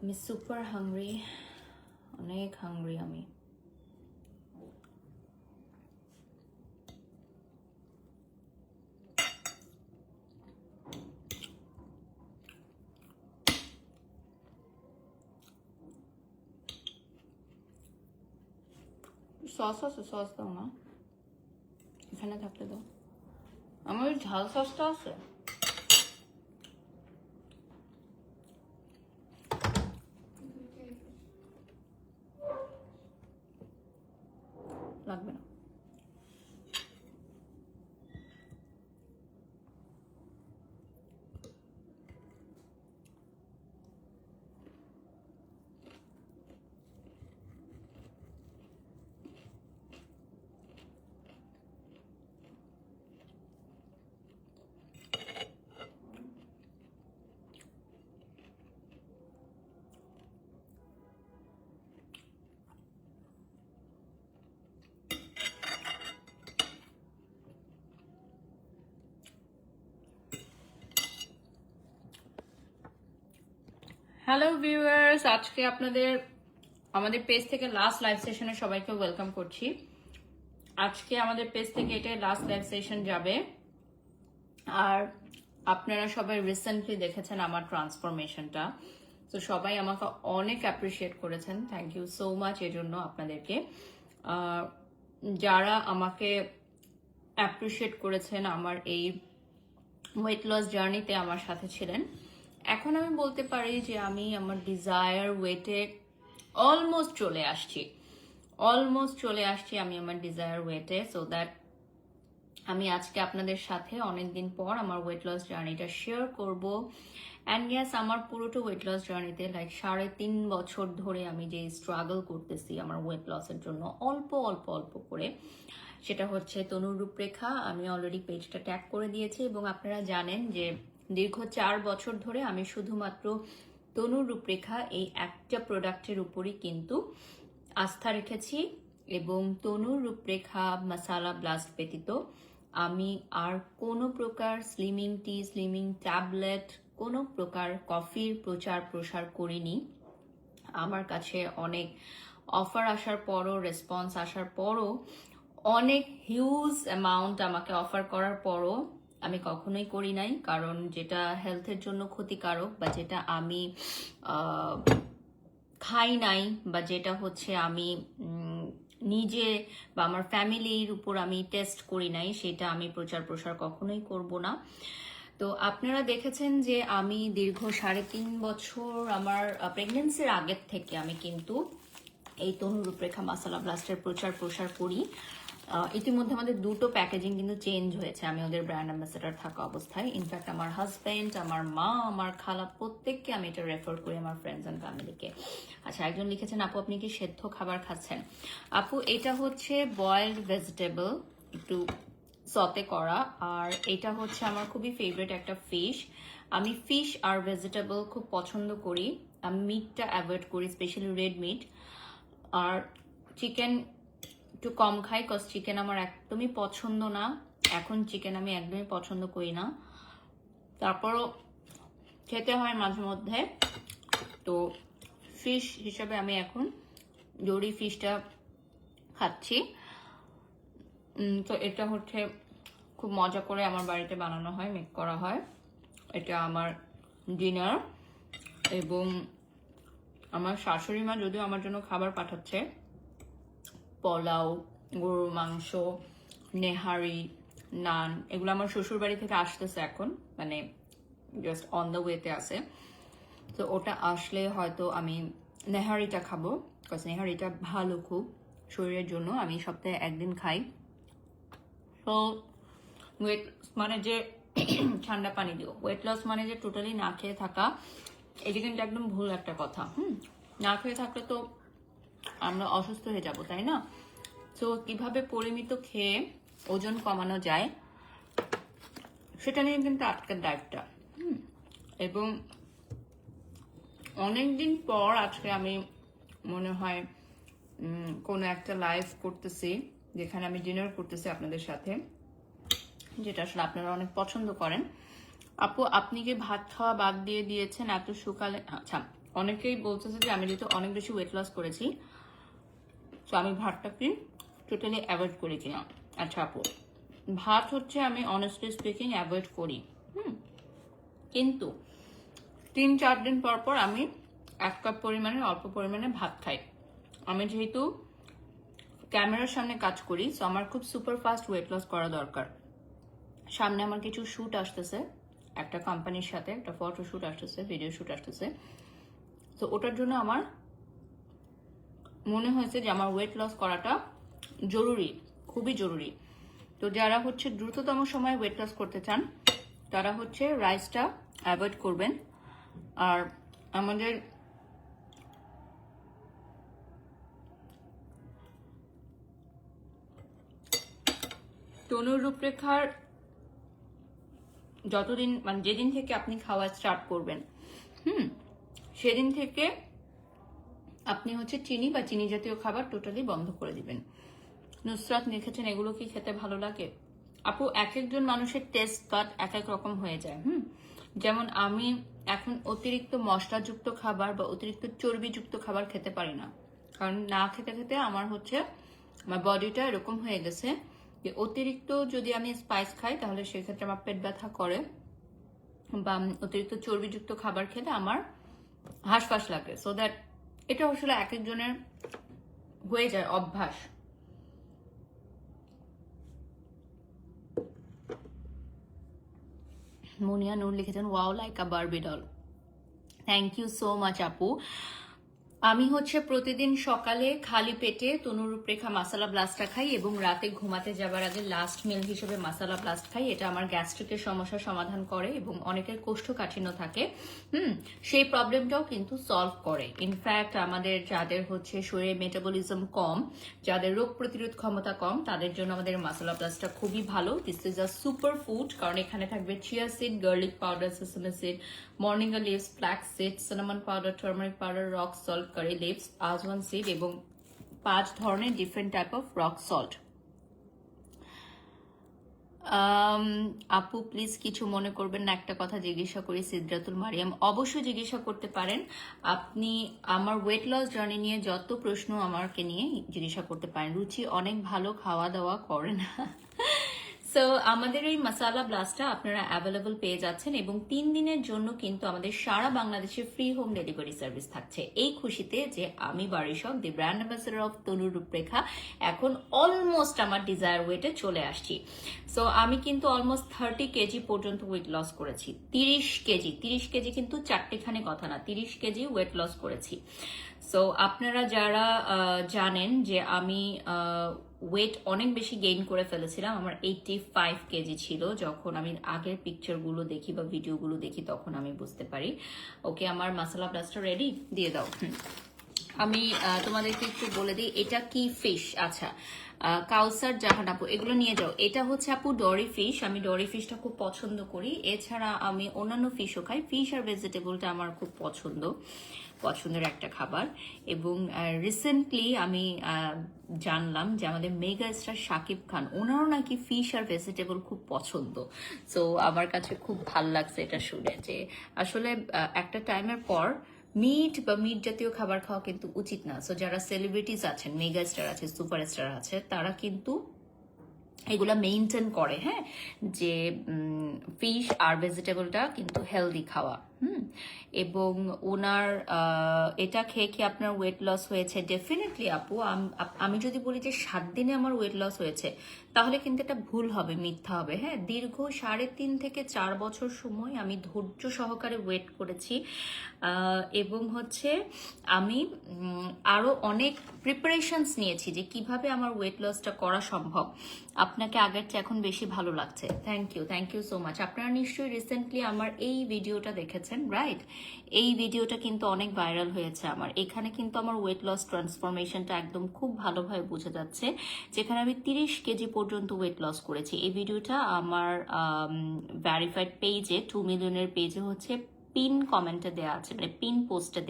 আমি super hungry, অনেক hungry আমি। সস আছে, সস দাও না, এখানে থাকলে দাও। আমার ঝাল সসটা আছে। লাগবে না। হ্যালো ভিউয়ার্স, আজকে আমাদের পেজ থেকে লাস্ট লাইভ সেশনে সবাইকে ওয়েলকাম করছি। আজকে আমাদের পেজ থেকে এটাই লাস্ট লাইভ সেশন যাবে। আর আপনারা সবাই রিসেন্টলি দেখেছেন আমার ট্রান্সফরমেশনটা, তো সবাই আমাকে অনেক অ্যাপ্রিসিয়েট করেছেন। থ্যাংক ইউ সো মাচ এর জন্য আপনাদেরকে। যারা আমাকে অ্যাপ্রিসিয়েট করেছেন আমার এই ওয়েট লস জার্নিতে আমার সাথে ছিলেন, এখন আমি বলতে পারি যে আমি আমার ডিজায়ার ওয়েটে অলমোস্ট চলে আসছি আমি আমার ডিজায়ার ওয়েটে। সো দ্যাট আমি আজকে আপনাদের সাথে অনেকদিন পর আমার ওয়েট লস জার্নিটা শেয়ার করব। অ্যান্ড ইয়েস, আমার পুরোটা ওয়েট লস জার্নিতে 3.5 বছর ধরে আমি যে স্ট্রাগল করতেছি আমার ওয়েট লসের জন্য অল্প অল্প অল্প করে, সেটা হচ্ছে তনুর রূপরেখা। আমি অলরেডি পেজটা ট্যাগ করে দিয়েছি এবং আপনারা জানেন যে দীর্ঘ 4 বছর ধরে আমি শুধুমাত্র তনুর রূপরেখা এই একটা প্রোডাক্টের উপরই কিন্তু আস্থা রেখেছি। এবং তনুর রূপরেখা মাসালা ব্লাস্ট ব্যতীত আমি আর কোনো প্রকার স্লিমিং টি, স্লিমিং ট্যাবলেট, কোনো প্রকার কফির প্রচার প্রসার করিনি। আমার কাছে অনেক অফার আসার পরও, রেসপন্স আসার পরও, অনেক হিউজ অ্যামাউন্ট আমাকে অফার করার পরও আমি কখনোই করি নাই। কারণ যেটা হেলথের জন্য ক্ষতিকারক বা যেটা আমি খাই নাই বা যেটা হচ্ছে আমি নিজে বা আমার ফ্যামিলির উপর আমি টেস্ট করি নাই, সেটা আমি প্রচার প্রসার কখনোই করব না। তো আপনারা দেখেছেন যে আমি দীর্ঘ 3.5 বছর আমার প্রেগনেন্সির আগের থেকে আমি কিন্তু এই তনু রূপরেখা মাসালা ব্লাস্টের প্রচার প্রসার করি। ইতিমধ্যে আমাদের দুটো প্যাকেজিং কিন্তু চেঞ্জ হয়েছে আমি ওদের ব্র্যান্ড অ্যাম্বাসেডর থাকা অবস্থায়। ইনফ্যাক্ট আমার হাজব্যান্ড, আমার মা, আমার খালা প্রত্যেককে আমি এটা রেফার করি আমার ফ্রেন্ডস অ্যান্ড ফ্যামিলিকে। আচ্ছা, একজন লিখেছেন আপু আপনি কি সেদ্ধ খাবার খাচ্ছেন? আপু এটা হচ্ছে বয়েলড ভেজিটেবল, একটু সতে করা। আর এটা হচ্ছে আমার খুবই ফেভারিট একটা ফিশ। আমি ফিশ আর ভেজিটেবল খুব পছন্দ করি। আমি মিটটা অ্যাভয়েড করি, স্পেশালি রেড মিট। আর চিকেন একটু কম খাই, কজ চিকেন আমার একদমই পছন্দ না। এখন চিকেন আমি একদমই পছন্দ করি না, তারপরও খেতে হয় মাঝে মধ্যে। তো ফিশ হিসাবে আমি এখন জরি ফিশটা খাচ্ছি। তো এটা হচ্ছে খুব মজা করে আমার বাড়িতে বানানো হয়, মেক করা হয়। এটা আমার ডিনার। এবং আমার শাশুড়ি মা যদিও আমার জন্য খাবার পাঠাচ্ছে, পোলাও, গরুর মাংস, নেহারি, নান, এগুলো আমার শ্বশুর বাড়ি থেকে আসতেছে এখন, মানে জাস্ট অন দ্য ওয়েতে আছে। তো ওটা আসলে হয়তো আমি নেহারিটা খাবো, বিকজ নেহারিটা ভালো খুব শরীরের জন্য। আমি সপ্তাহে একদিন খাই। তো ওয়েট মানে যে ঠান্ডা পানি দিও, ওয়েট লস মানে যে টোটালি না খেয়ে থাকা, এটা কিন্তু একদম ভুল একটা কথা। না খেয়ে থাকলে তো আমরা অসুস্থ হয়ে যাব, তাই না? তো কিভাবে পরিমিত খেয়ে ওজন কমানো যায় সেটা নিয়ে কিন্তু আজকের ডায়েটটা। এবং অনেকদিন পর আজকে আমি মনে হয় কোনো একটা লাইভ করতেছি যেখানে আমি ডিনার করতেছি আপনাদের সাথে, যেটা আসলে আপনারা অনেক পছন্দ করেন। আপু আপনি কি ভাত খাওয়া বাদ দিয়ে দিয়েছেন এত সকালে? আচ্ছা, অনেকেই বলতেছে যে আমি যেহেতু অনেক বেশি ওয়েট লস করেছি, তো আমি ভাতটাকে টোটালি অ্যাভয়েড করি কিনা। আচ্ছা আপু, ভাত হচ্ছে আমি অনেস্টলি স্পিকিং অ্যাভয়েড করি, কিন্তু 3-4 দিন পর পর আমি 1 কাপ পরিমাণে অল্প পরিমাণে ভাত খাই। আমি যেহেতু ক্যামেরার সামনে কাজ করি, সো আমার খুব সুপার ফাস্ট ওয়েট লস করা দরকার। সামনে আমার কিছু শ্যুট আসতেছে, একটা কোম্পানির সাথে একটা ফটো শ্যুট আসতেছে, ভিডিও শ্যুট আসতেছে। তো ওটার জন্য আমার মনে হয়েছে যে আমার ওয়েট লস করাটা জরুরি, খুবই জরুরি। তো যারা হচ্ছে দ্রুততম সময়ে ওয়েট লস করতে চান, তারা হচ্ছে রাইসটা অ্যাভয়েড করবেন। আর আমাদের তনুর রূপরেখার যতদিন মানে যেদিন থেকে আপনি খাওয়া স্টার্ট করবেন, সেদিন থেকে আপনি হচ্ছে চিনি বা চিনি জাতীয় খাবার টোটালি বন্ধ করে দিবেন। নুসরাত লিখেছেন এগুলো কি খেতে ভালো লাগে? আপু, এক একজন মানুষের টেস্ট বাট এক এক রকম হয়ে যায়। যেমন আমি এখন অতিরিক্ত মশলাযুক্ত খাবার বা অতিরিক্ত চর্বিযুক্ত খাবার খেতে পারি না, কারণ না খেতে খেতে আমার হচ্ছে আমার বডিটা এরকম হয়ে গেছে যে অতিরিক্ত যদি আমি স্পাইস খাই তাহলে সেক্ষেত্রে আমার পেট ব্যথা করে, বা অতিরিক্ত চর্বিযুক্ত খাবার খেলে আমার হাঁসফাঁস লাগে। সো দ্যাট এটা আসলে এক একজনের হয়ে যায় অভ্যাস। মুনিয়া নূর লিখেছেন wow like a Barbie doll. Thank you so much আপু। আমি হচ্ছে প্রতিদিন সকালে খালি পেটে তনুর রূপরেখা মাসালা ব্লাস্টটা খাই এবং রাতে ঘুমাতে যাবার আগে লাস্ট মিল হিসেবে মাসালা ব্লাস্ট খাই। এটা আমার গ্যাস্ট্রিকের সমস্যার সমাধান করে এবং অনেকের কোষ্ঠকাঠিন্য থাকে, সেই প্রবলেমটাও কিন্তু সলভ করে। ইনফ্যাক্ট আমাদের যাদের হচ্ছে শরীরে মেটাবলিজম কম, যাদের রোগ প্রতিরোধ ক্ষমতা কম, তাদের জন্য আমাদের মাসালা ব্লাস্টটা খুবই ভালো। This is a super food, কারণ এখানে থাকবে chia seed, garlic powder, sesame seed, moringa leaves, flax seed, cinnamon powder, turmeric powder, rock salt, curry leaves, ajwain seed এবং 5 ধরনের different type of rock salt. আপু প্লিজ কিছু মনে করবেন না, একটা কথা জিজ্ঞাসা করি। সিদ্রাতুল মারিয়াম, অবশ্যই জিজ্ঞাসা করতে পারেন। আপনি আমার ওয়েট লস জার্নি নিয়ে যত প্রশ্ন আমাকে নিয়ে জিজ্ঞাসা করতে পারেন। রুচি অনেক ভালো খাওয়া দাওয়া করেন। সো আমাদের এই মাসালা ব্লাস্টটা আপনারা অ্যাভেলেবল পেয়ে যাচ্ছেন এবং 3 দিনের জন্য কিন্তু আমাদের সারা বাংলাদেশে ফ্রি হোম ডেলিভারি সার্ভিস থাকছে। এই খুশিতে যে আমি বারিশক, দি ব্র্যান্ড অ্যাম্বাসেডর অফ তনুর রূপরেখা, এখন অলমোস্ট আমার ডিজায়ার ওয়েটে চলে আসছি। সো আমি কিন্তু অলমোস্ট 30 কেজি পর্যন্ত ওয়েট লস করেছি। 30 কেজি কিন্তু চারটেখানে কথা না, 30 কেজি ওয়েট লস করেছি। সো আপনারা যারা জানেন যে আমি ওয়েট অনেক বেশি গেইন করে ফেলেছিলাম, আমার 85 কেজি ছিল। যখন আমি আগের পিকচারগুলো দেখি বা ভিডিওগুলো দেখি তখন আমি বুঝতে পারি। ওকে, আমার মাসালা ব্লাস্টটা রেডি, দিয়ে দাও। আমি তোমাদেরকে একটু বলে দিই এটা কি ফিশ। আচ্ছা, কাউসার জাহান আপু, এগুলো নিয়ে যাও। এটা হচ্ছে আপু ডরি ফিশ, আমি ডরি ফিশটা খুব পছন্দ করি। এছাড়া আমি অন্যান্য ফিশও খাই। ফিশ আর ভেজিটেবলটা আমার খুব পছন্দের একটা খাবার। এবং রিসেন্টলি আমি জানলাম যে আমাদের মেগা স্টার শাকিব খান, ওনারও নাকি ফিশ আর ভেজিটেবল খুব পছন্দ। সো আমার কাছে খুব ভাল লাগছে এটা শুনে, যে আসলে একটা টাইমের পর মিট বা মিট জাতীয় খাবার খাওয়া কিন্তু উচিত না। সো যারা সেলিব্রিটিজ আছেন, মেগা স্টার আছে, সুপারস্টার আছে, তারা কিন্তু এগুলা মেইনটেইন করে, হ্যাঁ, যে ফিশ আর ভেজিটেবলটা কিন্তু হেলদি খাওয়া। এবং ওনার এটা খেয়ে কি আপনার ওয়েট লস হয়েছে? ডেফিনেটলি আপু, আমি যদি বলি যে 7 দিনে আমার ওয়েট লস হয়েছে, তাহলে কিন্তু এটা ভুল হবে, মিথ্যা হবে। হ্যাঁ, দীর্ঘ 3.5 থেকে 4 বছর সময় আমি ধৈর্য সহকারে ওয়েট করেছি এবং হচ্ছে আমি আরো অনেক প্রিপারেশনস নিয়েছি যে কিভাবে আমার ওয়েট লসটা করা সম্ভব। আপনাকে আগের চেয়ে এখন বেশি ভালো লাগছে। Thank you so much. আপনারা নিশ্চয়ই রিসেন্টলি আমার এই ভিডিওটা দেখেছেন, রাইট? এই ভিডিওটা কিন্তু অনেক ভাইরাল হয়েছে আমার। এখানে কিন্তু আমার ওয়েট লস ট্রান্সফরমেশনটা একদম খুব ভালোভাবে বোঝা যাচ্ছে, যেখানে আমি 30 কেজি পর্যন্ত ওয়েট লস করেছি। এই ভিডিওটা আমার ভেরিফাইড পেজে, 2 মিলিয়নের পেজে হচ্ছে পিন কমেন্টে দেওয়া আছে, মানে পিন পোস্টে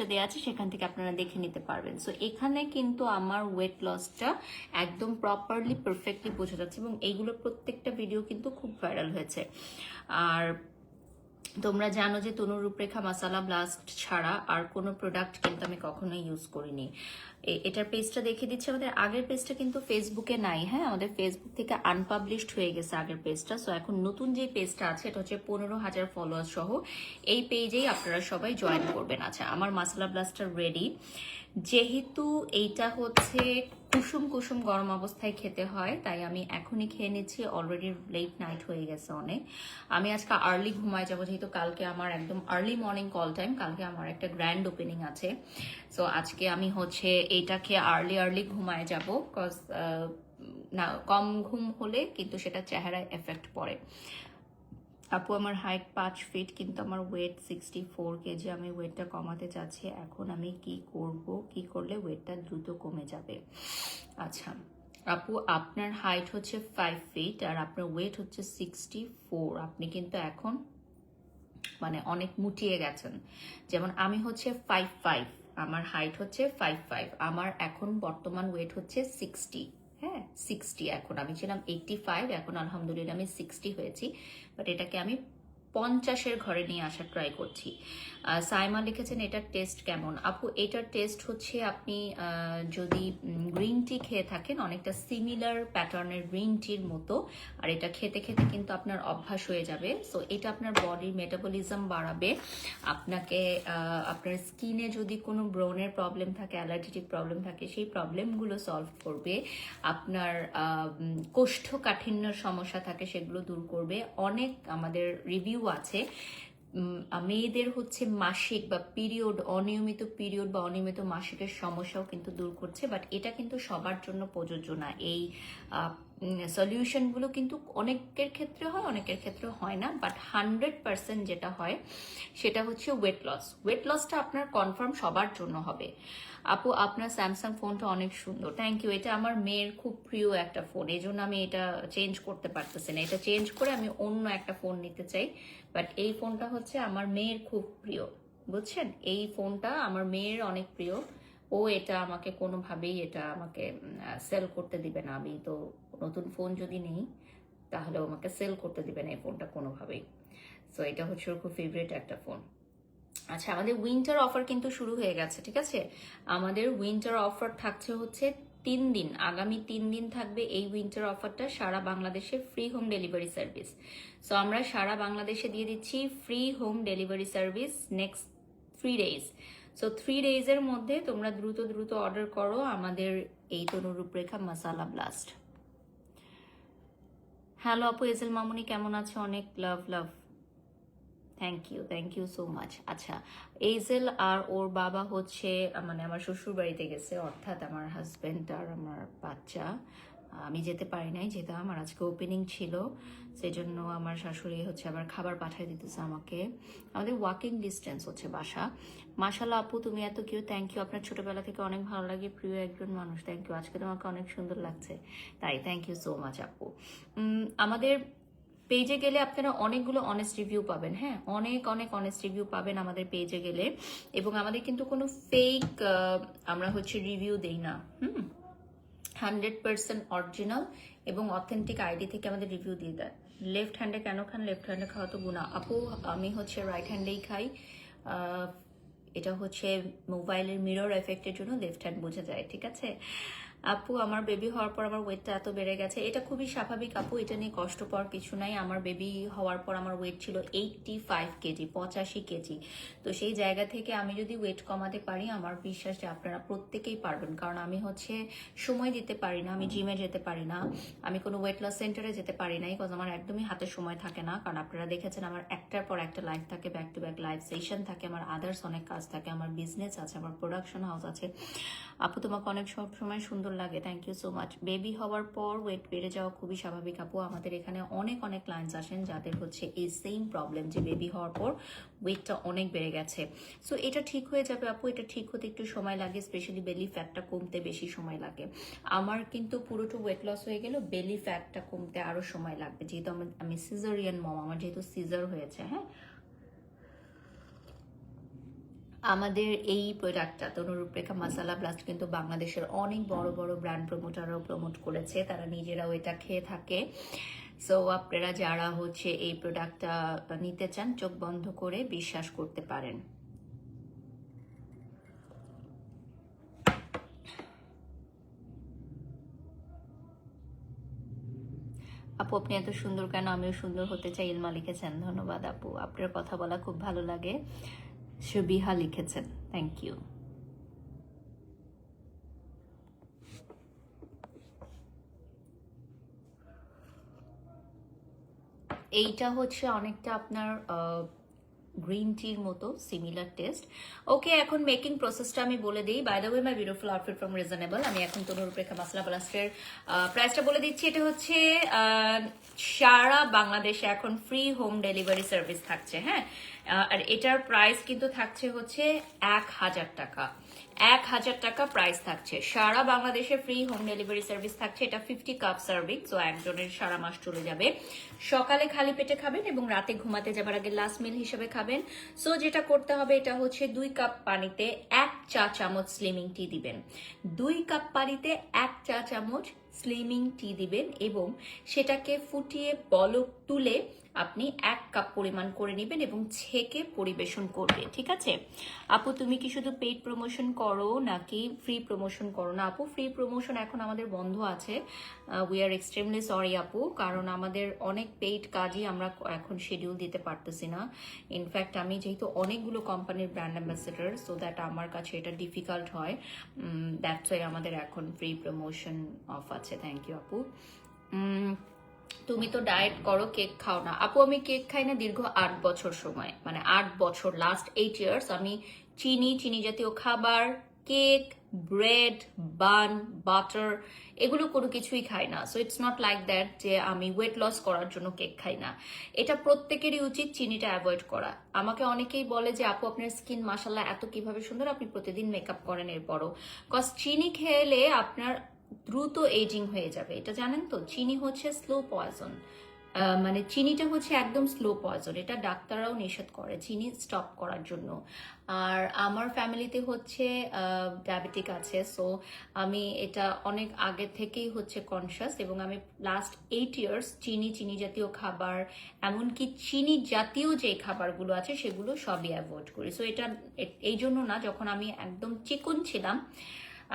দেওয়া আছে, সেখান থেকে আপনারা দেখে নিতে পারবেন। সো এখানে কিন্তু আমার ওয়েট লসটা একদম প্রপারলি পারফেক্টলি বোঝা যাচ্ছে এবং এইগুলো প্রত্যেকটা ভিডিও কিন্তু খুব ভাইরাল হয়েছে। আর তোমরা জানো যে তনু রূপরেখা মাসালা ব্লাস্ট ছাড়া আর কোনো প্রোডাক্ট কিন্তু আমি কখনোই ইউজ করিনি। এটার পেজটা দেখিয়ে দিচ্ছি, আমাদের আগের পেজটা কিন্তু ফেসবুকে নাই, হ্যাঁ আমাদের ফেসবুক থেকে আনপাবলিশড হয়ে গেছে আগের পেজটা। সো এখন নতুন যে পেজটা আছে এটা হচ্ছে 15,000 ফলোয়ার সহ, এই পেজেই আপনারা সবাই জয়েন করবেন। আচ্ছা, আমার মাসালা ব্লাস্টার রেডি। যেহেতু এইটা হচ্ছে কুসুম কুসুম গরম অবস্থায় খেতে হয়, তাই আমি এখনই খেয়ে নিচ্ছি। অলরেডি লেট নাইট হয়ে গেছে অনেক। আমি আজকে আর্লি ঘুমায় যাবো, যেহেতু কালকে আমার একদম আর্লি মর্নিং কল টাইম, কালকে আমার একটা গ্র্যান্ড ওপেনিং আছে। সো আজকে আমি হচ্ছে এইটা খেয়ে আর্লি ঘুমায় যাব, কজ না কম ঘুম হলে কিন্তু সেটা চেহারায় এফেক্ট পড়ে। আপু আমার হাইট 5 ফিট, কিন্তু আমার ওয়েট 64 কেজি। আমি ওয়েটটা কমাতে চাচ্ছি, এখন আমি কি করব, কি করলে ওয়েটটা দ্রুত কমে যাবে? আচ্ছা আপু, আপনার হাইট হচ্ছে 5 ফিট আর আপনার ওয়েট হচ্ছে 64। আপনি কিন্তু এখন মানে অনেক মুটিয়ে গেছেন। যেমন আমি হচ্ছে 5'5", আমার হাইট হচ্ছে 5'5", আমার এখন বর্তমান ওয়েট হচ্ছে 60। হ্যাঁ 60, এখন আমি ছিলাম 85, এখন আলহামদুলিল্লাহ আমি 60 হয়েছি। বাট এটাকে আমি 50-এর ঘরে নিয়ে আসার ট্রাই করছি। সাইমা লিখেছেন এটার টেস্ট কেমন? আপু এটার টেস্ট হচ্ছে আপনি যদি গ্রিন টি খেয়ে থাকেন, অনেকটা সিমিলার প্যাটার্নের গ্রিন টির মতো। আর এটা খেতে খেতে কিন্তু আপনার অভ্যাস হয়ে যাবে। সো এটা আপনার বডির মেটাবলিজম বাড়াবে, আপনাকে আপনার স্কিনে যদি কোনো ব্রনের প্রবলেম থাকে, অ্যালার্জিটিক প্রবলেম থাকে, সেই প্রবলেমগুলো সলভ করবে। আপনার কোষ্ঠকাঠিন্যর সমস্যা থাকে সেগুলো দূর করবে। অনেক আমাদের রিভিউ আছে মেয়েদের হচ্ছে মাসিক বা পিরিয়ড, অনিয়মিত পিরিয়ড বা অনিয়মিত মাসিকের সমস্যাও কিন্তু দূর করছে। বাট এটা কিন্তু সবার জন্য প্রযোজ্য না। এই সলিউশনগুলো কিন্তু অনেকের ক্ষেত্রে হয়, অনেকের ক্ষেত্রে হয় না। বাট 100% যেটা হয় সেটা হচ্ছে ওয়েট লস। ওয়েট লসটা আপনার কনফার্ম সবার জন্য হবে। আপু আপনার স্যামসাং ফোনটা অনেক সুন্দর, থ্যাংক ইউ। এটা আমার মেয়ের খুব প্রিয় একটা ফোন, এই জন্য আমি এটা চেঞ্জ করতে পারতেছি না। এটা চেঞ্জ করে আমি অন্য একটা ফোন নিতে চাই, বাট এই ফোনটা হচ্ছে আমার মেয়ের খুব প্রিয়, বুঝছেন? এই ফোনটা আমার মেয়ের অনেক প্রিয়। ও এটা আমাকে কোনোভাবেই এটা আমাকে সেল করতে দিবে না। আমি তো নতুন ফোন যদি নেই তাহলে ও আমাকে সেল করতে দিবে না এই ফোনটা কোনোভাবেই। সো এটা হচ্ছে ওর খুব ফেভারিট একটা ফোন। আচ্ছা, আমাদের উইন্টার অফার কিন্তু শুরু হয়ে গেছে, ঠিক আছে? আমাদের উইন্টার অফার থাকছে হচ্ছে 3 দিন, আগামী 3 দিন থাকবে এই উইন্টার অফারটা সারা বাংলাদেশে free home delivery service. So আমরা সারা বাংলাদেশে দিয়ে দিচ্ছি free home delivery service next 3 days. So 3 ডেজের মধ্যে তোমরা দ্রুত দ্রুত অর্ডার করো আমাদের এই তনু রূপরেখা মাসালা ব্লাস্ট। হ্যালো আপু, এজেল মামুনি কেমন আছে? অনেক লাভ love, thank you so much. আচ্ছা, এইজেল আর ওর বাবা হচ্ছে মানে আমার শ্বশুর বাড়িতে গেছে, অর্থাৎ আমার হাজবেন্ড আর আমার বাচ্চা। আমি যেতে পারি নাই, যেহেতু আমার আজকে ওপেনিং ছিল, সেজন্য আমার শাশুড়ি হচ্ছে আবার খাবার পাঠিয়ে দিতেছে আমাকে। আমাদের ওয়াকিং ডিস্টেন্স হচ্ছে বাসা। মাশাল্লাহ আপু তুমি এত কিউ, থ্যাংক ইউ। আপনার ছোটবেলা থেকে অনেক ভালো লাগে, প্রিয় একজন মানুষ, থ্যাংক ইউ। আজকে তোমাকে অনেক সুন্দর লাগছে, তাই থ্যাংক ইউ সো মাচ আপু। আমাদের পেজে গেলে আপনারা অনেকগুলো অনেস্ট রিভিউ পাবেন, হ্যাঁ অনেক অনেক অনেস্ট রিভিউ পাবেন আমাদের পেজে গেলে। এবং আমাদের কিন্তু কোনো ফেক আমরা হচ্ছে রিভিউ দেই না, 100% অরিজিনাল এবং অথেন্টিক আইডি থেকে আমাদের রিভিউ দিয়ে দেয়। লেফট হ্যান্ডে কেন খান? লেফট হ্যান্ডে খাওয়া তো গুণা আপু, আমি হচ্ছে রাইট হ্যান্ডেই খাই। এটা হচ্ছে মোবাইলের মিরর এফেক্টের জন্য লেফট হ্যান্ড বোঝা যায়, ঠিক আছে? আপু আমার বেবি হওয়ার পর আমার ওয়েটটা এত বেড়ে গেছে, এটা খুবই স্বাভাবিক আপু, এটা নিয়ে কষ্ট পাওয়ার কিছু নাই। আমার বেবি হওয়ার পর আমার ওয়েট ছিল 85 কেজি, 85 কেজি। তো সেই জায়গা থেকে আমি যদি ওয়েট কমাতে পারি, আমার বিশ্বাস যে আপনারা প্রত্যেকেই পারবেন। কারণ আমি হচ্ছে সময় দিতে পারি না, আমি জিমে যেতে পারি না, আমি কোনো ওয়েট লস সেন্টারে যেতে পারি না, বিকজ আমার একদমই হাতে সময় থাকে না। কারণ আপনারা দেখেছেন আমার একটার পর একটা লাইফ থাকে, back to back live session থাকে, আমার আদার্স অনেক কাজ থাকে, আমার বিজনেস আছে, আমার প্রোডাকশন হাউস আছে। আপু তোমাকে অনেক সব সময় সুন্দর লাগে, thank you so much. Baby হওয়ার পর ওয়েট বেড়ে যাওয়া খুবই স্বাভাবিক আপু, আমাদের এখানে অনেক অনেক ক্লায়েন্টস আসেন যাদের হচ্ছে এই সেম প্রবলেম, যে বেবি হওয়ার পর ওয়েটটা অনেক বেড়ে গেছে। সো এটা ঠিক হয়ে যাবে আপু, এটা ঠিক হতে একটু সময় লাগে, স্পেশালি বেলি ফ্যাটটা কমতে বেশি সময় লাগে। আমার কিন্তু পুরোটা ওয়েট লস হয়ে গেল, বেলি ফ্যাটটা কমতে আরো সময় লাগবে, যেহেতু আমি সিজারিয়ান মম, আমার যেহেতু সিজার হয়েছে। হ্যাঁ, আমাদের এই প্রোডাক্টটা তনু রূপরেখা মাসালা ব্লাস্ট কিন্তু বাংলাদেশের অনেক বড় বড় ব্র্যান্ড প্রমোটাররাও প্রমোট করেছে, তারা নিজেরাও এটা খেয়ে থাকে। সো আপনারা যারা হচ্ছে এই প্রোডাক্টটা নিতে চান চোখ বন্ধ করে বিশ্বাস করতে পারেন। আপু আপনি এত সুন্দর কেন? আমিও সুন্দর হতে চাই, ইলমা লিখেছেন। ধন্যবাদ আপু, আপনার কথা বলা খুব ভালো লাগে। সুবিহা লিখেছেন, থ্যাংক ইউ। এইটা হচ্ছে অনেকটা আপনার গ্রিন টির মতো সিমিলার টেস্ট। ওকে, এখন মেকিং প্রসেসটা আমি বলে দিই। By the way, my beautiful outfit from reasonable, আমি এখন তনুরূপরেখা মাসলা প্লাস্টের প্রাইসটা বলে দিচ্ছি। এটা হচ্ছে সারা বাংলাদেশে এখন ফ্রি হোম ডেলিভারি সার্ভিস থাকছে। হ্যাঁ, আর এটার প্রাইস কিন্তু থাকছে হচ্ছে 1000 টাকা। 1000 টাকা প্রাইস থাকছে। সারা বাংলাদেশে ফ্রি হোম ডেলিভারি সার্ভিস থাকছে। এটা 50 কাপ সার্ভিং, সো একজনের সারা মাস চলে যাবে। সকালে খালি পেটে খাবেন এবং রাতে ঘুমাতে যাবার আগে লাস্ট মিল হিসেবে খাবেন। সো যেটা করতে হবে, এটা হচ্ছে 2 কাপ পানিতে 1 চা চামচ স্লিমিং টি দিবেন। 2 কাপ পানিতে 1 চা চামচ স্লিমিং টি দিবেন এবং সেটাকে ফুটিয়ে বলক তুলে আপনি 1 কাপ পরিমাণ করে নেবেন এবং ছেঁকে পরিবেশন করবে। ঠিক আছে আপু, তুমি কি শুধু পেইড প্রমোশন করো নাকি ফ্রি প্রমোশন করো? না আপু, ফ্রি প্রমোশন এখন আমাদের বন্ধ আছে। উই আর এক্সট্রিমলি সরি আপু, কারণ আমাদের অনেক পেইড কাজই আমরা এখন শিডিউল দিতে পারতেছি না। ইনফ্যাক্ট আমি যেহেতু অনেকগুলো কোম্পানির ব্র্যান্ড অ্যাম্বাসেডার, সো দ্যাট আমার কাছে এটা ডিফিকাল্ট হয়। দ্যাটস ওয়াই আমাদের এখন ফ্রি প্রমোশন অফ আছে। থ্যাংক ইউ আপু। তুমি তো ডায়েট করো, কেক খাও না। আপু আমি কেক খাই না দীর্ঘ 8 বছর সময়, মানে 8 বছর, লাস্ট 8 ইয়ার্স আমি চিনি জাতীয় খাবার, কেক, ব্রেড, বান, বাটার, এগুলো কোনো কিছুই খাই না। So it's not like that যে আমি ওয়েট লস করার জন্য কেক খাই না। এটা প্রত্যেকেরই উচিত চিনিটা অ্যাভয়েড করা। আমাকে অনেকেই বলে যে আপু আপনার স্কিন মাশাল্লাহ এত কিভাবে সুন্দর, আপনি প্রতিদিন মেকআপ করেন এরপরও। কজ চিনি খেলে আপনার দ্রুত এজিং হয়ে যাবে, এটা জানেন তো? চিনি হচ্ছে স্লো পয়জন, মানে চিনিটা হচ্ছে একদম স্লো পয়জন। এটা ডাক্তাররাও নিষেধ করে চিনি স্টপ করার জন্য। আর আমার ফ্যামিলিতে হচ্ছে ডায়াবেটিক আছে, সো আমি এটা অনেক আগে থেকেই হচ্ছে কনসিয়াস এবং আমি লাস্ট 8 ইয়ার্স চিনি জাতীয় খাবার, এমনকি চিনি জাতীয় যে খাবারগুলো আছে সেগুলো সবই অ্যাভয়েড করি। সো এটা এই জন্য না, যখন আমি একদম চিকন ছিলাম,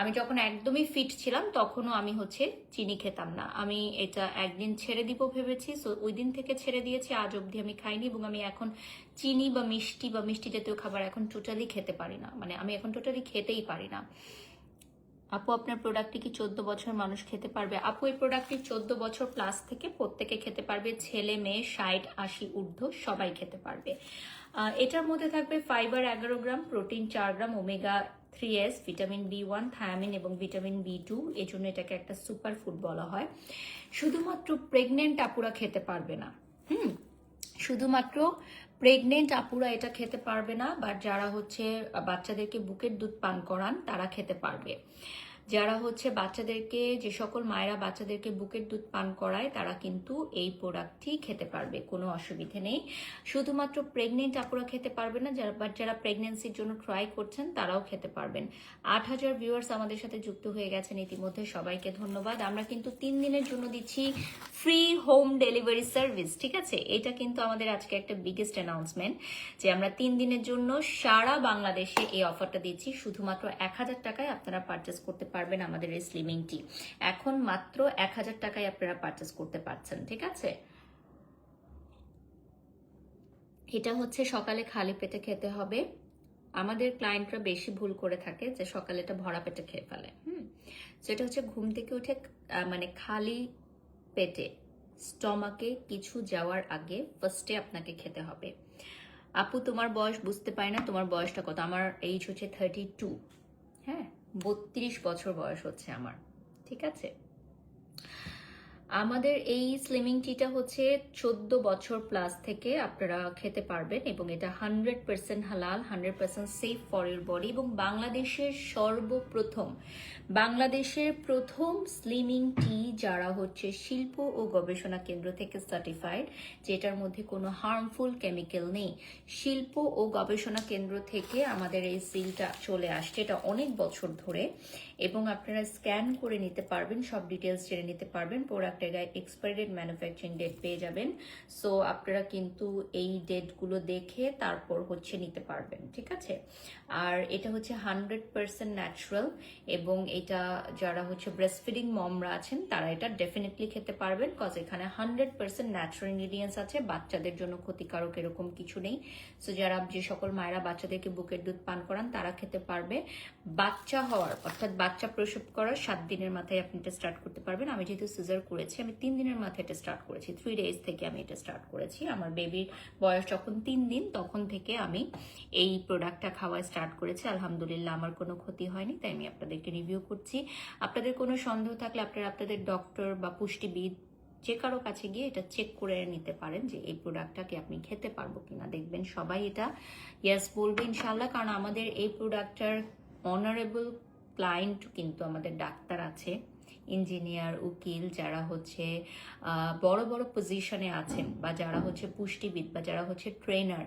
আমি যখন একদমই ফিট ছিলাম, তখনও আমি হচ্ছে চিনি খেতাম না। আমি এটা একদিন ছেড়ে দিব ভেবেছি, সো ওই দিন থেকে ছেড়ে দিয়েছি। আজ অবধি আমি খাইনি এবং আমি এখন চিনি বা মিষ্টি জাতীয় খাবার এখন টোটালি খেতে পারি না, মানে আমি এখন টোটালি খেতেই পারি না। আপু আপনার প্রোডাক্টটি কি 14 বছর মানুষ খেতে পারবে? আপু এই প্রোডাক্টটি 14 বছর প্লাস থেকে প্রত্যেকে খেতে পারবে, ছেলে মেয়ে 60, 80 ঊর্ধ্ব সবাই খেতে পারবে। এটার মধ্যে থাকবে ফাইবার 11 গ্রাম, প্রোটিন 4 গ্রাম, omega 3S, vitamin B1, thiamine এবং ভিটামিন B2। এই জন্য এটাকে একটা সুপার ফুড বলা হয়। শুধুমাত্র প্রেগনেন্ট আপুরা খেতে পারবে না। শুধুমাত্র প্রেগনেন্ট আপুরা এটা খেতে পারবে না, বাট যারা হচ্ছে বাচ্চাদেরকে বুকের দুধ পান করান তারা খেতে পারবে। যারা হচ্ছে বাচ্চাদেরকে, যে সকল মায়েরা বাচ্চাদেরকে বুকের দুধ পান করায় তারা কিন্তু এই প্রোডাক্টটি খেতে পারবে, কোনো অসুবিধে নেই। শুধুমাত্র প্রেগনেন্ট আপুরা খেতে পারবে না, যারা প্রেগনেন্সির জন্য ট্রাই করছেন তারাও খেতে পারবেন। 8000 ভিউয়ার্স আমাদের সাথে যুক্ত হয়ে গেছেন ইতিমধ্যে, সবাইকে ধন্যবাদ। আমরা কিন্তু 3 দিনের জন্য দিচ্ছি ফ্রি হোম ডেলিভারি সার্ভিস। ঠিক আছে, এটা কিন্তু আমাদের আজকে একটা বিগেস্ট অ্যানাউন্সমেন্ট যে আমরা 3 দিনের জন্য সারা বাংলাদেশে এই অফারটা দিচ্ছি। শুধুমাত্র 1000 টাকায় আপনারা পারচেস করতে পারবেন আমাদের এই স্লিমিং টি। এখন মাত্র 1000 টাকায় আপনারা পারচেস করতে পারছেন। ঠিক আছে, এটা হচ্ছে সকালে খালি পেটে খেতে হবে। আমাদের ক্লায়েন্টরা বেশি ভুল করে থাকে যে সকালে এটা ভরা পেটে খেয়ে ফেলে। সেটা হচ্ছে ঘুম থেকে উঠে মানে খালি পেটে স্টমাকে কিছু যাওয়ার আগে ফার্স্টে আপনাকে খেতে হবে। আপু তোমার বয়স বুঝতে পারি না, তোমার বয়সটা কত? আমার এইজ হচ্ছে 32। হ্যাঁ, 32 বছর বয়স হচ্ছে আমার। ঠিক আছে, আমাদের এই স্লিমিং টিটা হচ্ছে 14 বছর প্লাস থেকে আপনারা খেতে পারবেন এবং এটা 100% হালাল, 100% সেফ ফর ইউর বডি এবং বাংলাদেশের প্রথম স্লিমিং টি যারা হচ্ছে শিল্প ও গবেষণা কেন্দ্র থেকে সার্টিফাইড, যেটার মধ্যে কোনো হার্মফুল কেমিক্যাল নেই। শিল্প ও গবেষণা কেন্দ্র থেকে আমাদের এই সিলটা চলে আসছে, এটা অনেক বছর ধরে, এবং আপনারা স্ক্যান করে নিতে পারবেন, সব ডিটেলস জেনে নিতে পারবেন। প্রোডাক্ট প্রোডাক্টের গায়ে এক্সপায়ারি ডেট, ম্যানুফ্যাকচারিং ডেট পেয়ে যাবেন। সো আপনারা কিন্তু এই ডেটগুলো দেখে তারপর হচ্ছে নিতে পারবেন, ঠিক আছে। আর এটা হচ্ছে 100% ন্যাচারাল, এবং এটা যারা হচ্ছে ব্রেস্টফিডিং মমরা আছেন তারা এটা ডেফিনেটলি খেতে পারবেন, কজ এখানে 100% ন্যাচারাল ইনগ্রিডিয়েন্টস আছে, বাচ্চাদের জন্য ক্ষতিকারক এরকম কিছু নেই। সো যারা, যে সকল মায়েরা বাচ্চাদেরকে বুকের দুধ পান করান তারা খেতে পারবে। বাচ্চা হওয়ার অর্থাৎ বাচ্চা প্রসব করার 7 দিনের মাথায় আপনি এটা স্টার্ট করতে পারবেন। আমি যেহেতু সিজার করেছি, আমি 3 দিনের মাথায় এটা স্টার্ট করেছি, 3 ডেজ থেকে আমি এটা স্টার্ট করেছি। আমার বেবির বয়স যখন 3 দিন তখন থেকে আমি এই প্রোডাক্টটা খাওয়া স্টার্ট করেছি। আলহামদুলিল্লাহ আমার কোনো ক্ষতি হয়নি, তাই আমি আপনাদেরকে রিভিউ করছি। আপনাদের কোনো সন্দেহ থাকলে আপনারা আপনাদের ডক্টর বা পুষ্টিবিদ যে কারো কাছে গিয়ে এটা চেক করে নিতে পারেন যে এই প্রোডাক্টটাকে আপনি খেতে পারবো কিনা। দেখবেন সবাই এটা ইয়েস বলবে ইনশাল্লাহ, কারণ আমাদের এই প্রোডাক্টটার অনারেবল ক্লায়েন্ট কিন্তু আমাদের ডাক্তার আছে, ইঞ্জিনিয়ার, উকিল, যারা হচ্ছে বড় বড় পজিশনে আছেন, বা যারা হচ্ছে পুষ্টিবিদ, বা যারা হচ্ছে ট্রেনার,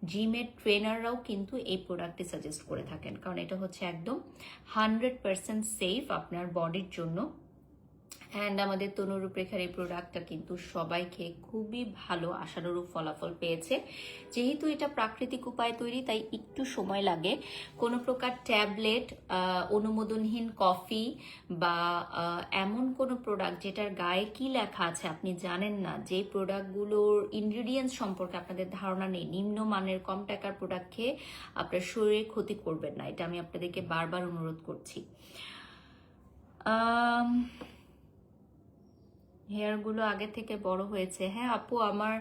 জিমের ট্রেনাররাও কিন্তু এই প্রোডাক্টটি সাজেস্ট করে থাকেন, কারণ এটা হচ্ছে একদম 100% সেফ আপনার বডির জন্য। অ্যান্ড আমাদের তনুরূপরেখার এই প্রোডাক্টটা কিন্তু সবাই খেয়ে খুবই ভালো আশানুরূপ ফলাফল পেয়েছে। যেহেতু এটা প্রাকৃতিক উপায়ে তৈরি, তাই একটু সময় লাগে। কোনো প্রকার ট্যাবলেট, অনুমোদনহীন কফি বা এমন কোনো প্রোডাক্ট যেটার গায়ে কি লেখা আছে আপনি জানেন না, যে প্রোডাক্টগুলোর ইনগ্রিডিয়েন্টস সম্পর্কে আপনাদের ধারণা নেই, নিম্নমানের কম টাকার প্রোডাক্ট খেয়ে আপনার শরীরে ক্ষতি করবেন না, এটা আমি আপনাদেরকে বারবার অনুরোধ করছি। হেয়ারগুলো আগে থেকে বড় হয়েছে। হ্যাঁ আপু, আমার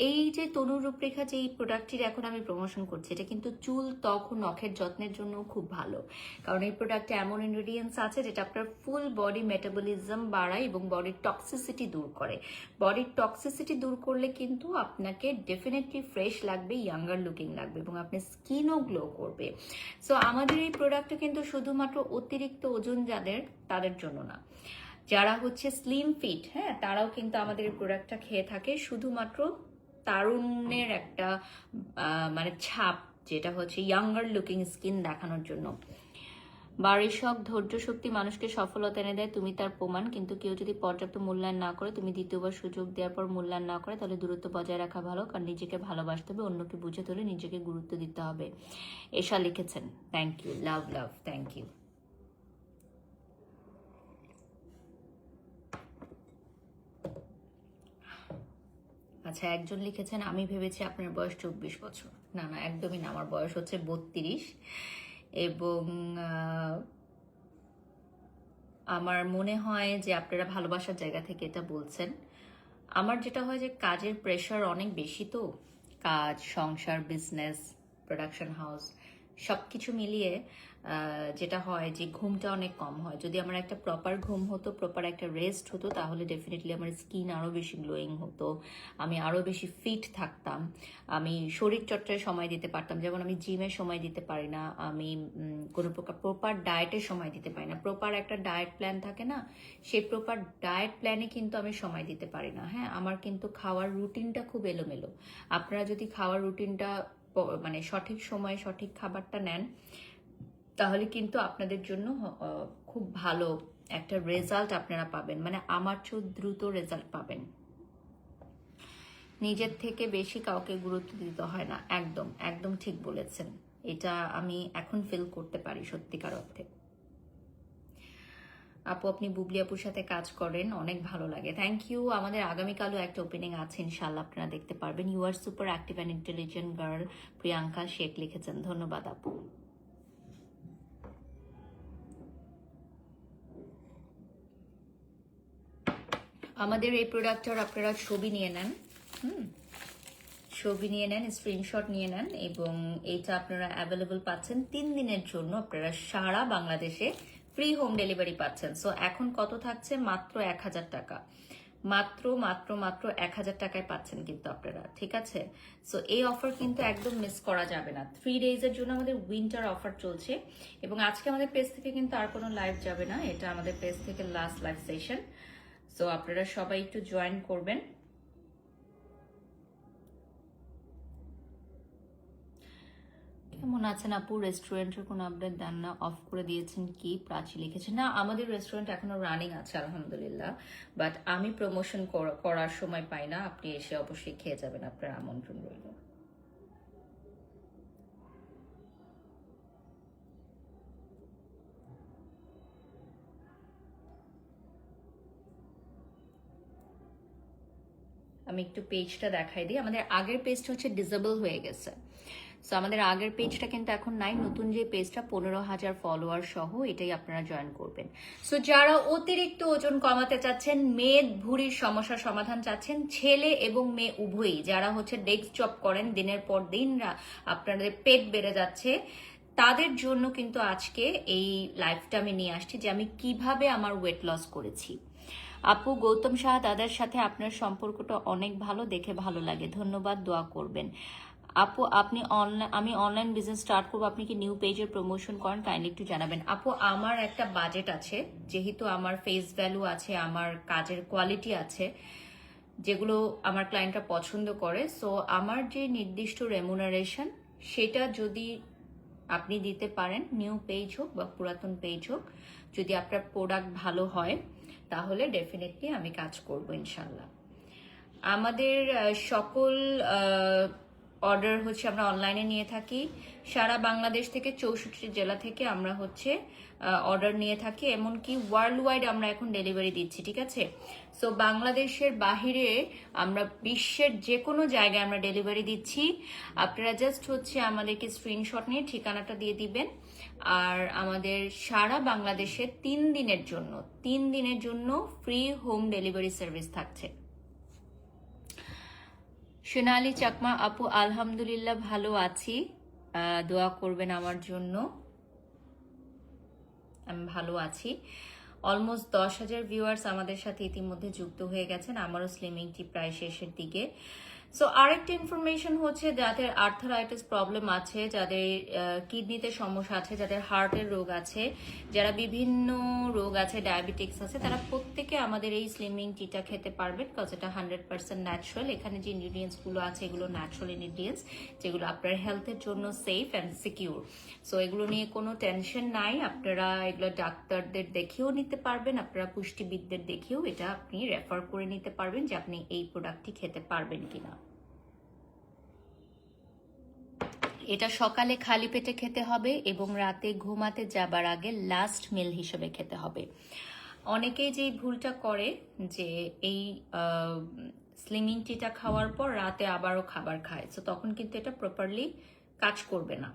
এই যে তনুর রূপরেখা যে এই প্রোডাক্টটির এখন আমি প্রমোশন করছি, এটা কিন্তু চুল, ত্বক ও নখের যত্নের জন্য খুব ভালো, কারণ এই প্রোডাক্টে এমন ইনগ্রিডিয়েন্টস আছে যেটা আপনার ফুল বডি মেটাবলিজম বাড়ায় এবং বডির টক্সিসিটি দূর করে। বডির টক্সিসিটি দূর করলে কিন্তু আপনাকে ডেফিনেটলি ফ্রেশ লাগবে, ইয়াঙ্গার লুকিং লাগবে, এবং আপনার স্কিনও গ্লো করবে। সো আমাদের এই প্রোডাক্টটা কিন্তু শুধুমাত্র অতিরিক্ত ওজন যাদের, তাদের জন্য না, যারা হচ্ছে স্লিম ফিট, হ্যাঁ তারাও কিন্তু আমাদের এই প্রোডাক্টটা খেয়ে থাকে। শুধুমাত্র তারুণ্যের একটা মানে ছাপ, যেটা হচ্ছে ইয়াঙ্গার লুকিং স্কিন দেখানোর জন্য। বাড়ির শখ, ধৈর্য শক্তি মানুষকে সফলতা এনে দেয়, তুমি তার প্রমাণ। কিন্তু কেউ যদি পর্যাপ্ত মূল্যায়ন না করে, তুমি দ্বিতীয়বার সুযোগ দেওয়ার পর মূল্যায়ন না করে, তাহলে দূরত্ব বজায় রাখা ভালো, কারণ নিজেকে ভালোবাসতে হবে, অন্যকে বুঝে ধরে নিজেকে গুরুত্ব দিতে হবে। এশা লিখেছেন, thank you, love love, thank you. আচ্ছা, একজন লিখেছেন, আমি ভেবেছি আপনার বয়স 24 বছর। না না, একদমই না, আমার বয়স হচ্ছে 32, এবং আমার মনে হয় যে আপনারা ভালোবাসার জায়গা থেকে এটা বলছেন। আমার যেটা হয় যে কাজের প্রেশার অনেক বেশি, তো কাজ, সংসার, বিজনেস, প্রোডাকশন হাউস সব কিছু মিলিয়ে যেটা হয় যে ঘুমটা অনেক কম হয়। যদি আমার একটা প্রপার ঘুম হতো, প্রপার একটা রেস্ট হতো, তাহলে ডেফিনেটলি আমার স্কিন আরও বেশি গ্লোয়িং হতো, আমি আরও বেশি ফিট থাকতাম, আমি শরীরচর্চায় সময় দিতে পারতাম। যেমন আমি জিমে সময় দিতে পারি না, আমি কোনো প্রপার ডায়েটের সময় দিতে পারি না। প্রপার একটা ডায়েট প্ল্যান থাকে না, সেই প্রপার ডায়েট প্ল্যানে কিন্তু আমি সময় দিতে পারি না। হ্যাঁ, আমার কিন্তু খাওয়ার রুটিনটা খুব এলোমেলো। আপনারা যদি খাওয়ার রুটিনটা মানে সঠিক সময়ে সঠিক খাবারটা নেন, তাহলে কিন্তু আপনাদের জন্য খুব ভালো একটা রেজাল্ট আপনারা পাবেন, মানে আমার চেয়েও দ্রুত রেজাল্ট পাবেন। নিজের থেকে বেশি কাউকে গুরুত্ব দিতে হয় না, একদম একদম ঠিক বলেছেন, এটা আমি এখন ফিল করতে পারি সত্যিকার অর্থে। আপু, আপনি বুবলি আপুর সাথে কাজ করেন, অনেক ভালো লাগে, থ্যাংক ইউ। আমাদের আগামীকালও একটা ওপেনিং আছে, ইনশাল্লাহ আপনারা দেখতে পারবেন। You are super active and intelligent girl, Priyanka Sheikh লিখেছেন, ধন্যবাদ আপু। আমাদের এই প্রোডাক্টটার আপনারা ছবি নিয়ে নেন, ছবি নিয়ে নেন, স্ক্রিনশট নিয়ে নেন, এবং এইটা আপনারা অ্যাভেলেবল পাচ্ছেন 3 দিনের জন্য। আপনারা সারা বাংলাদেশে ফ্রি হোম ডেলিভারি পাচ্ছেন। সো এখন কত থাকছে? মাত্র 1000 টাকা, মাত্র মাত্র মাত্র 1000 টাকায় পাচ্ছেন কিন্তু আপনারা, ঠিক আছে? সো এই অফার কিন্তু একদম মিস করা যাবে না। 3 ডেজের জন্য আমাদের উইন্টার অফার চলছে, এবং আজকে আমাদের পেজ থেকে কিন্তু আর কোনো লাইভ যাবে না, এটা আমাদের পেজ থেকে লাস্ট লাইভ সেশন। সো আপনারা সবাই একটু জয়েন করবেন। কেমন আছেন আপু? রেস্টুরেন্টের কোনো আপডেট দেন না, অফ করে দিয়েছেন কি? প্রাচী লিখেছে না, আমাদের রেস্টুরেন্ট এখনো রানিং আছে আলহামদুলিল্লাহ, বাট আমি প্রমোশন করার সময় পাই না। আপনি এসে অবশ্যই খেয়ে যাবেন, আপনার আমন্ত্রণ রইল। আমি একটু পেজটা দেখাই দিই। আমাদের আগের পেজটা হচ্ছে ডিসেবল হয়ে গেছে, সো আমাদের আগের পেজটা কিন্তু এখন নাই। নতুন যে পেজটা 15,000 ফলোয়ার সহ, এটাই আপনারা জয়েন করবেন। সো যারা অতিরিক্ত ওজন কমাতে চাচ্ছেন, মেয়ে ভুঁড়ির সমস্যার সমাধান চাচ্ছেন, ছেলে এবং মেয়ে উভয়ই, যারা হচ্ছে ডেস্ক জব করেন দিনের পর দিন, আপনাদের পেট বেড়ে যাচ্ছে, তাদের জন্য কিন্তু আজকে এই লাইফটা আমি নিয়ে আসছি যে আমি কিভাবে আমার ওয়েট লস করেছি। আপু গৌতম সাহা দাদার সাথে আপনার সম্পর্কটা অনেক ভালো, দেখে ভালো লাগে, ধন্যবাদ, দোয়া করবেন। আপু আপনি আমি অনলাইন বিজনেস স্টার্ট করবো, আপনি কি নিউ পেজের প্রমোশন করেন? কাইন্ডলি একটু জানাবেন। আপু আমার একটা বাজেট আছে, যেহেতু আমার ফেস ভ্যালু আছে, আমার কাজের কোয়ালিটি আছে, যেগুলো আমার ক্লায়েন্টরা পছন্দ করে, সো আমার যে নির্দিষ্ট রেমুনারেশন, সেটা যদি আপনি দিতে পারেন, নিউ পেজ হোক বা পুরাতন পেজ হোক, যদি আপনার প্রোডাক্ট ভালো হয়, তাহলে ডেফিনেটলি আমি কাজ করব ইনশাল্লাহ। আমাদের সকল অর্ডার হচ্ছে আমরা অনলাইনে নিয়ে থাকি। সারা বাংলাদেশ থেকে 64 জেলা থেকে আমরা হচ্ছে অর্ডার নিয়ে থাকি, এমনকি ওয়ার্ল্ড ওয়াইড আমরা এখন ডেলিভারি দিচ্ছি, ঠিক আছে? সো বাংলাদেশের বাহিরে আমরা বিশ্বের যে কোনো জায়গায় আমরা ডেলিভারি দিচ্ছি। আপনারা জাস্ট হচ্ছে আমাদেরকে স্ক্রিনশট নিয়ে ঠিকানাটা দিয়ে দিবেন, আর আমাদের সারা বাংলাদেশে 3 দিনের জন্য ফ্রি হোম ডেলিভারি সার্ভিস থাকছে। সোনালি চাকমা আপু আলহামদুলিল্লাহ ভালো আছি, দোয়া করবেন আমার জন্য। আমি ভালো আছি। অলমোস্ট 10,000 ভিউয়ার্স আমাদের সাথে ইতিমধ্যে যুক্ত হয়ে গেছেন। আমারও স্লিমিংটি প্রায় শেষের দিকে। সো আরেকটা ইনফরমেশন হচ্ছে, যাদের আর্থারাইটিস প্রবলেম আছে, যাদের কিডনিতে সমস্যা আছে, যাদের হার্টের রোগ আছে, যারা বিভিন্ন রোগ আছে, ডায়াবেটিক্স আছে, তারা প্রত্যেকে আমাদের এই স্লিমিং টিটা খেতে পারবেন, বিকজ এটা 100% ন্যাচারাল। এখানে যে ইনগ্রিডিয়েন্টসগুলো আছে, এগুলো ন্যাচারাল ইনগ্রিডিয়েন্টস, যেগুলো আপনার হেলথের জন্য সেফ অ্যান্ড সিকিউর। সো এগুলো নিয়ে কোনো টেনশন নাই। আপনারা এগুলো ডাক্তারদের দেখেও নিতে পারবেন, আপনারা পুষ্টিবিদদের দেখেও এটা আপনি রেফার করে নিতে পারবেন যে আপনি এই প্রোডাক্টটি খেতে পারবেন কিনা। এটা সকালে খালি পেটে খেতে হবে এবং রাতে ঘুমাতে যাবার আগে লাস্ট মিল হিসেবে খেতে হবে। অনেকেই যে ভুলটা করে যে এই স্লিমিং টিটা খাওয়ার পর রাতে আবারও খাবার খায়, তো তখন কিন্তু এটা প্রপারলি কাজ করবে না।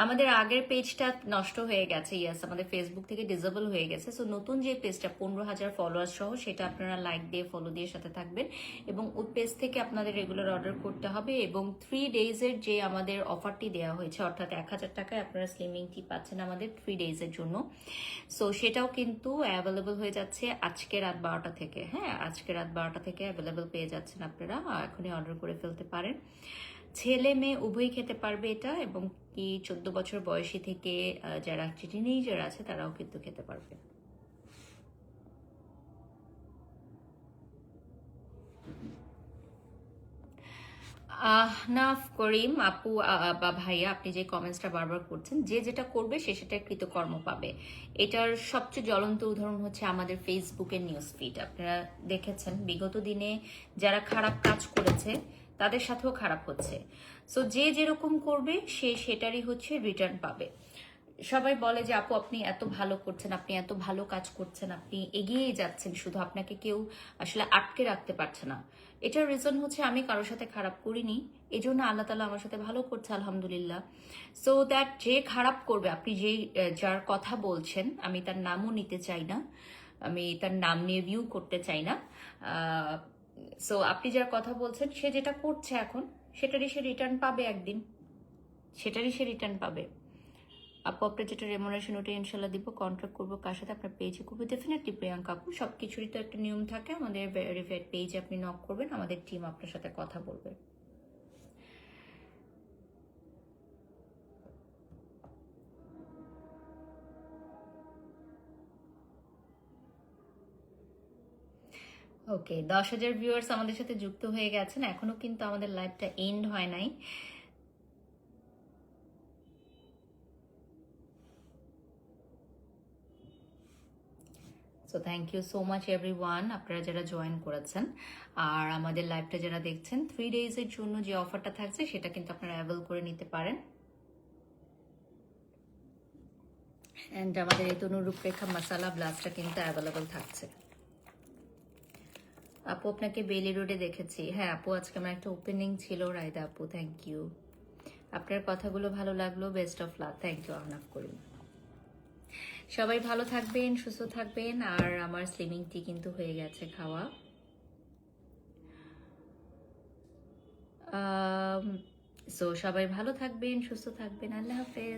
আমাদের আগের পেজটা নষ্ট হয়ে গেছে, ইয়াস, আমাদের ফেসবুক থেকে ডিসেবল হয়ে গেছে। সো নতুন যে পেজটা 15,000 ফলোয়ার সহ, সেটা আপনারা লাইক দিয়ে ফলো দিয়ে সাথে থাকবেন, এবং ওই পেজ থেকে আপনাদের রেগুলার অর্ডার করতে হবে। এবং 3 ডেজের যে আমাদের অফারটি দেওয়া হয়েছে, অর্থাৎ 1,000 টাকায় আপনারা স্লিমিং টি পাচ্ছেন আমাদের 3 ডেজের জন্য। সো সেটাও কিন্তু অ্যাভেলেবল হয়ে যাচ্ছে আজকে রাত 12টা থেকে। হ্যাঁ, আজকে রাত 12টা থেকে অ্যাভেলেবল পেয়ে যাচ্ছেন আপনারা, এখনই অর্ডার করে ফেলতে পারেন। ছেলে মেয়ে উভয়ই খেতে পারবে এটা, এবং কি 14 বছর বয়সী থেকে যারা টিনেজার আছে, তারাও কিন্তু খেতে পারবে। আহনাফ করিম আপু বা ভাইয়া, আপনি যে কমেন্টসটা বারবার করছেন, যে যেটা করবে সে সেটা কৃতকর্ম পাবে, এটার সবচেয়ে জ্বলন্ত উদাহরণ হচ্ছে আমাদের ফেসবুকের নিউজ ফিড। আপনারা দেখেছেন বিগত দিনে যারা খারাপ কাজ করেছে, তাদের সাথেও খারাপ হচ্ছে। সো যে যেরকম করবে সে সেটারই হচ্ছে রিটার্ন পাবে। সবাই বলে যে আপু আপনি এত ভালো করছেন, আপনি এত ভালো কাজ করছেন, আপনি এগিয়ে যাচ্ছেন, শুধু আপনাকে কেউ আসলে আটকে রাখতে পারছে না। এটার রিজন হচ্ছে আমি কারোর সাথে খারাপ করিনি, এই জন্য আল্লাহ তালা আমার সাথে ভালো করছে আলহামদুলিল্লাহ। সো দ্যাট যে খারাপ করবে, আপনি যার কথা বলছেন, আমি তার নামও নিতে চাই না, আমি তার নাম নিয়ে ভিউ করতে চাই না। সো আপনি যার কথা বলছেন, সে যেটা করছে এখন, সেটারই সে রিটার্ন পাবে একদিন, সেটারই সে রিটার্ন পাবে। আপু আপনার যেটা রেমুনারেশন, ওটা ইনশাল্লাহ দিব। কন্ট্যাক্ট করবো কার সাথে, আপনার পেজে করবো ডেফিনেটলি প্রিয়াঙ্কা আপু। সব কিছুরই তো একটা নিয়ম থাকে, আমাদের ভেরিফাইড পেজে আপনি নক করবেন, আমাদের টিম আপনার সাথে কথা বলবে। ওকে, 10,000 ভিউয়ার্স আমাদের সাথে যুক্ত হয়ে গেছেন, এখনো কিন্তু আমাদের লাইভটা এন্ড হয় নাই। So thank you so much everyone, আপনারা যারা জয়েন করেছেন। আর আমাদের লাইভটা যারা দেখছেন, 3 ডেজের জন্য যে অফারটা থাকছে সেটা কিন্তু আপনারা অ্যাভেল করে নিতে পারেন। অ্যান্ড আমাদের এই তনু রূপরেখা মশালা ব্লাস্টটা কিন্তু অ্যাভেলেবল থাকছে। আপু আপনাকে বেলি রোডে দেখেছি। হ্যাঁ আপু, আজকে আমার একটা ওপেনিং ছিল, রায়দা আপু, থ্যাংক ইউ। আপনার কথাগুলো ভালো লাগলো, best of luck. Thank you Ahnaf Karim. সবাই ভালো থাকবেন, সুস্থ থাকবেন। আর আমার স্লিমিং টি কিন্তু হয়ে গেছে খাওয়া। সো সবাই ভালো থাকবেন, সুস্থ থাকবেন। আল্লাহ হাফেজ।